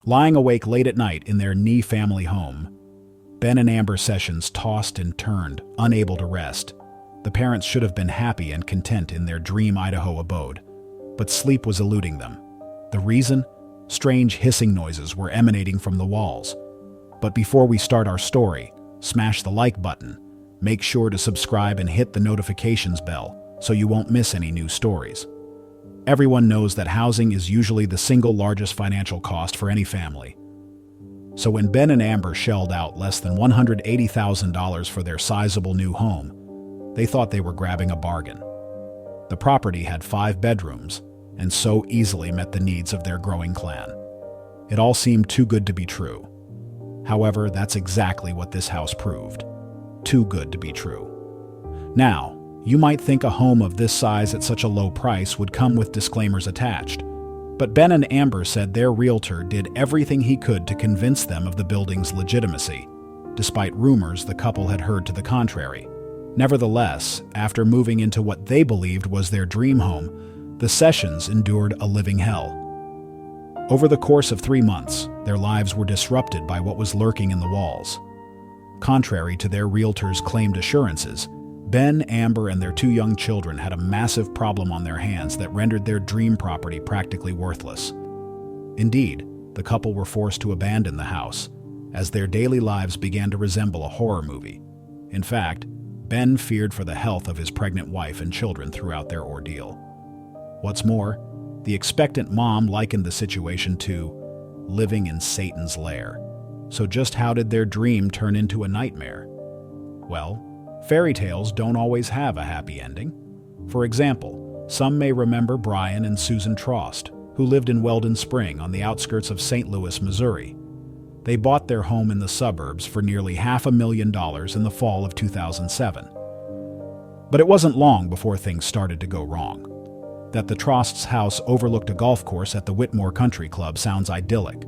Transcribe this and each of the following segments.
Lying awake late at night in their Knee family home, Ben and Amber Sessions tossed and turned, unable to rest. The parents should have been happy and content in their dream Idaho abode, but sleep was eluding them. The reason? Strange hissing noises were emanating from the walls. But before we start our story, smash the like button. Make sure to subscribe and hit the notifications bell so you won't miss any new stories. Everyone knows that housing is usually the single largest financial cost for any family. So when Ben and Amber shelled out less than $180,000 for their sizable new home, they thought they were grabbing a bargain. The property had 5 bedrooms and so easily met the needs of their growing clan. It all seemed too good to be true. However, that's exactly what this house proved. Too good to be true. Now, you might think a home of this size at such a low price would come with disclaimers attached. But Ben and Amber said their realtor did everything he could to convince them of the building's legitimacy, despite rumors the couple had heard to the contrary. Nevertheless, after moving into what they believed was their dream home, the Sessions endured a living hell. Over the course of 3 months, their lives were disrupted by what was lurking in the walls. Contrary to their realtor's claimed assurances, Ben, Amber, and their 2 young children had a massive problem on their hands that rendered their dream property practically worthless. Indeed, the couple were forced to abandon the house, as their daily lives began to resemble a horror movie. In fact, Ben feared for the health of his pregnant wife and children throughout their ordeal. What's more, the expectant mom likened the situation to living in Satan's lair. So just how did their dream turn into a nightmare? Well, fairy tales don't always have a happy ending. For example, some may remember Brian and Susan Trost, who lived in Weldon Spring on the outskirts of St. Louis, Missouri. They bought their home in the suburbs for nearly $500,000 in the fall of 2007. But it wasn't long before things started to go wrong. That the Trost's house overlooked a golf course at the Whitmore Country Club sounds idyllic,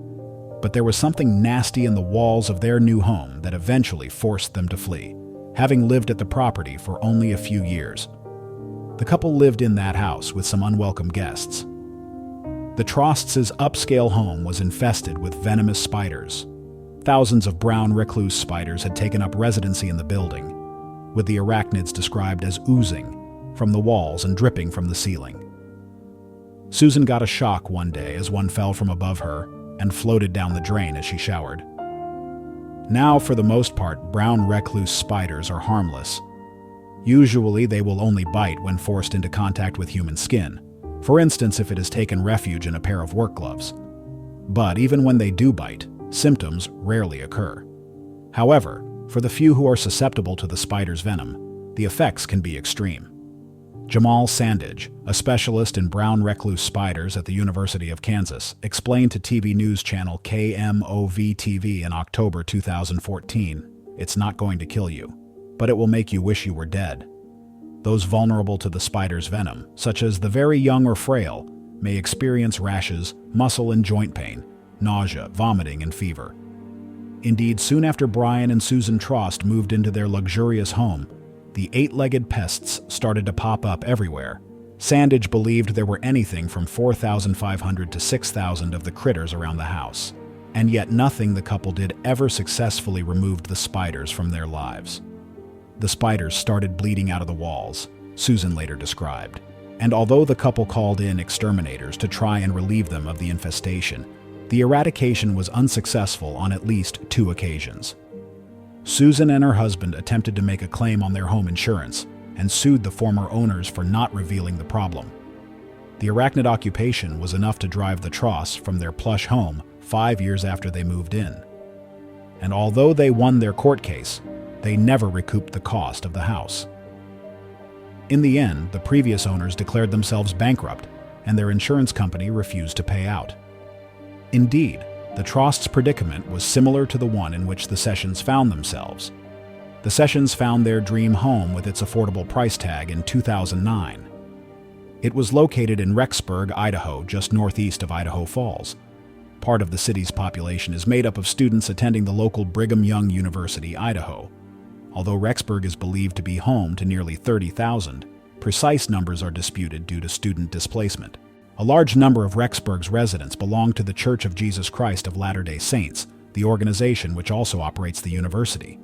but there was something nasty in the walls of their new home that eventually forced them to flee, having lived at the property for only a few years. The couple lived in that house with some unwelcome guests. The Trosts' upscale home was infested with venomous spiders. Thousands of brown recluse spiders had taken up residency in the building, with the arachnids described as oozing from the walls and dripping from the ceiling. Susan got a shock one day as one fell from above her and floated down the drain as she showered. Now, for the most part, brown recluse spiders are harmless. Usually, they will only bite when forced into contact with human skin, for instance if it has taken refuge in a pair of work gloves. But even when they do bite, symptoms rarely occur. However, for the few who are susceptible to the spider's venom, the effects can be extreme. Jamal Sandage, a specialist in brown recluse spiders at the University of Kansas, explained to TV news channel KMOV-TV in October 2014, "It's not going to kill you, but it will make you wish you were dead." Those vulnerable to the spider's venom, such as the very young or frail, may experience rashes, muscle and joint pain, nausea, vomiting, and fever. Indeed, soon after Brian and Susan Trost moved into their luxurious home, the 8-legged pests started to pop up everywhere. Sandage believed there were anything from 4,500 to 6,000 of the critters around the house, and yet nothing the couple did ever successfully removed the spiders from their lives. The spiders started bleeding out of the walls, Susan later described, and although the couple called in exterminators to try and relieve them of the infestation, the eradication was unsuccessful on at least 2 occasions. Susan and her husband attempted to make a claim on their home insurance and sued the former owners for not revealing the problem. The arachnid occupation was enough to drive the Trosts from their plush home 5 years after they moved in. And although they won their court case, they never recouped the cost of the house. In the end, the previous owners declared themselves bankrupt, and their insurance company refused to pay out. Indeed, the Trosts' predicament was similar to the one in which the Sessions found themselves. The Sessions found their dream home with its affordable price tag in 2009. It was located in Rexburg, Idaho, just northeast of Idaho Falls. Part of the city's population is made up of students attending the local Brigham Young University, Idaho. Although Rexburg is believed to be home to nearly 30,000, precise numbers are disputed due to student displacement. A large number of Rexburg's residents belong to the Church of Jesus Christ of Latter-day Saints, the organization which also operates the university.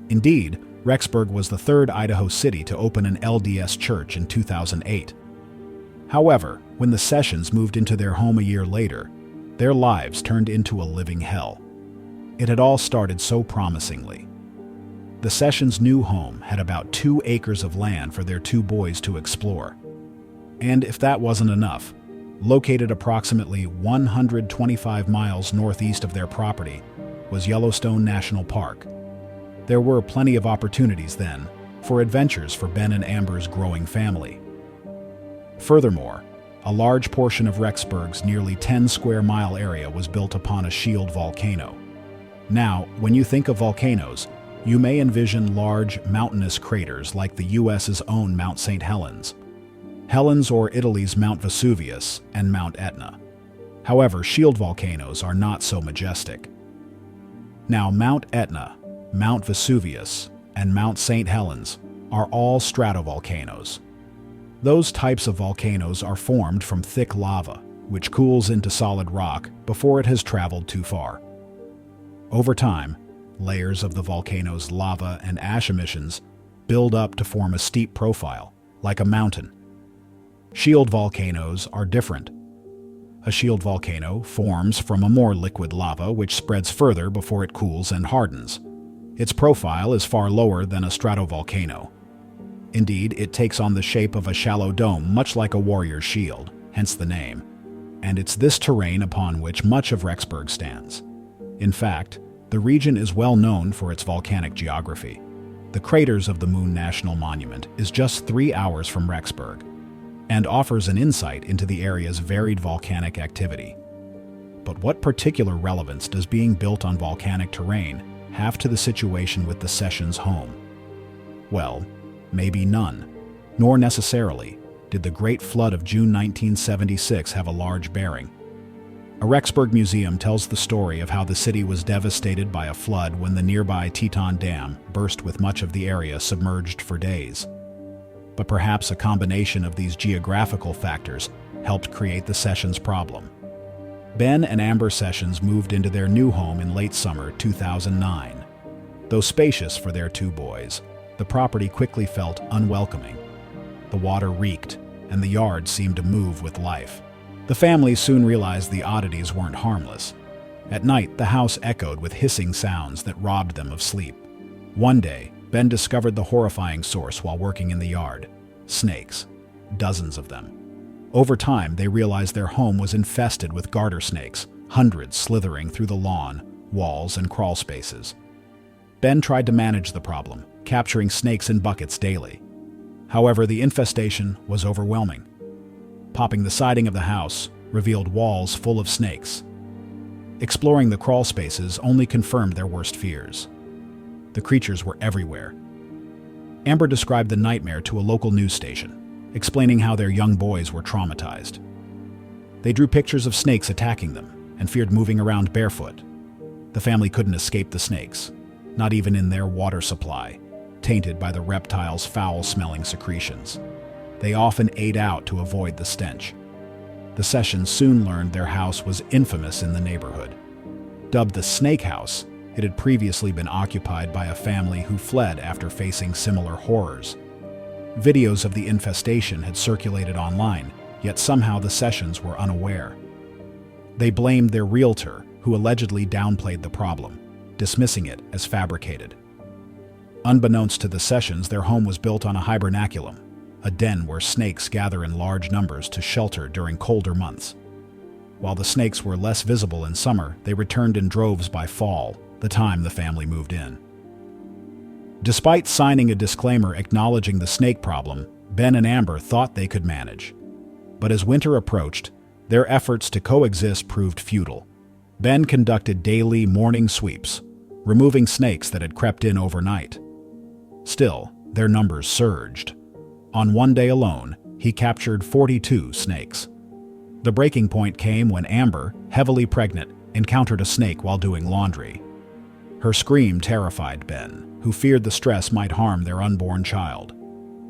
Indeed, Rexburg was the third Idaho city to open an LDS church in 2008. However, when the Sessions moved into their home a year later, their lives turned into a living hell. It had all started so promisingly. The Sessions' new home had about 2 acres of land for their 2 boys to explore. And if that wasn't enough, located approximately 125 miles northeast of their property was Yellowstone National Park. There were plenty of opportunities then for adventures for Ben and Amber's growing family. Furthermore, a large portion of Rexburg's nearly 10-square-mile area was built upon a shield volcano. Now, when you think of volcanoes, you may envision large, mountainous craters like the U.S.'s own Mount St. Helens, or Italy's Mount Vesuvius and Mount Etna. However, shield volcanoes are not so majestic. Now, Mount Etna, Mount Vesuvius, and Mount St. Helens are all stratovolcanoes. Those types of volcanoes are formed from thick lava, which cools into solid rock before it has traveled too far. Over time, layers of the volcano's lava and ash emissions build up to form a steep profile, like a mountain. Shield volcanoes are different. A shield volcano forms from a more liquid lava which spreads further before it cools and hardens. Its profile is far lower than a stratovolcano. Indeed, it takes on the shape of a shallow dome, much like a warrior's shield, hence the name. And it's this terrain upon which much of Rexburg stands. In fact, the region is well known for its volcanic geography. The craters of the Moon National Monument is just 3 hours from Rexburg and offers an insight into the area's varied volcanic activity. But what particular relevance does being built on volcanic terrain have to the situation with the Sessions' home? Well, maybe none, nor necessarily did the Great Flood of June 1976 have a large bearing. A Rexburg museum tells the story of how the city was devastated by a flood when the nearby Teton Dam burst with much of the area submerged for days. But perhaps a combination of these geographical factors helped create the Sessions problem. Ben and Amber Sessions moved into their new home in late summer 2009. Though spacious for their 2 boys, the property quickly felt unwelcoming. The water reeked, and the yard seemed to move with life. The family soon realized the oddities weren't harmless. At night, the house echoed with hissing sounds that robbed them of sleep. One day, Ben discovered the horrifying source while working in the yard: snakes. Dozens of them. Over time, they realized their home was infested with garter snakes, hundreds slithering through the lawn, walls, and crawl spaces. Ben tried to manage the problem, capturing snakes in buckets daily. However, the infestation was overwhelming. Popping the siding of the house revealed walls full of snakes. Exploring the crawl spaces only confirmed their worst fears. The creatures were everywhere. Amber described the nightmare to a local news station, explaining how their young boys were traumatized. They drew pictures of snakes attacking them and feared moving around barefoot. The family couldn't escape the snakes, not even in their water supply, tainted by the reptiles' foul-smelling secretions. They often ate out to avoid the stench. The Sessions soon learned their house was infamous in the neighborhood. Dubbed the Snake House, it had previously been occupied by a family who fled after facing similar horrors. Videos of the infestation had circulated online, yet somehow the Sessions were unaware. They blamed their realtor, who allegedly downplayed the problem, dismissing it as fabricated. Unbeknownst to the Sessions, their home was built on a hibernaculum, a den where snakes gather in large numbers to shelter during colder months. While the snakes were less visible in summer, they returned in droves by fall, the time the family moved in. Despite signing a disclaimer acknowledging the snake problem, Ben and Amber thought they could manage. But as winter approached, their efforts to coexist proved futile. Ben conducted daily morning sweeps, removing snakes that had crept in overnight. Still, their numbers surged. On one day alone, he captured 42 snakes. The breaking point came when Amber, heavily pregnant, encountered a snake while doing laundry. Her scream terrified Ben, who feared the stress might harm their unborn child.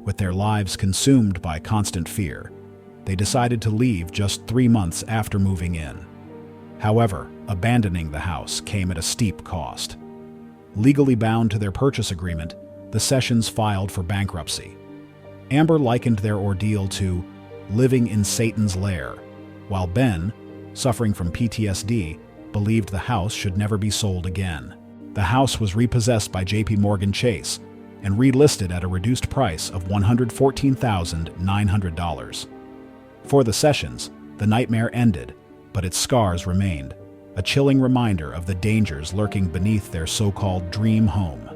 With their lives consumed by constant fear, They decided to leave just 3 months after moving in. However, abandoning the house came at a steep cost. Legally bound to their purchase agreement, the Sessions filed for bankruptcy. Amber likened their ordeal to living in Satan's lair, while Ben, suffering from PTSD, believed the house should never be sold again. The house was repossessed by J.P. Morgan Chase and relisted at a reduced price of $114,900. For the Sessions, the nightmare ended, but its scars remained, a chilling reminder of the dangers lurking beneath their so-called dream home.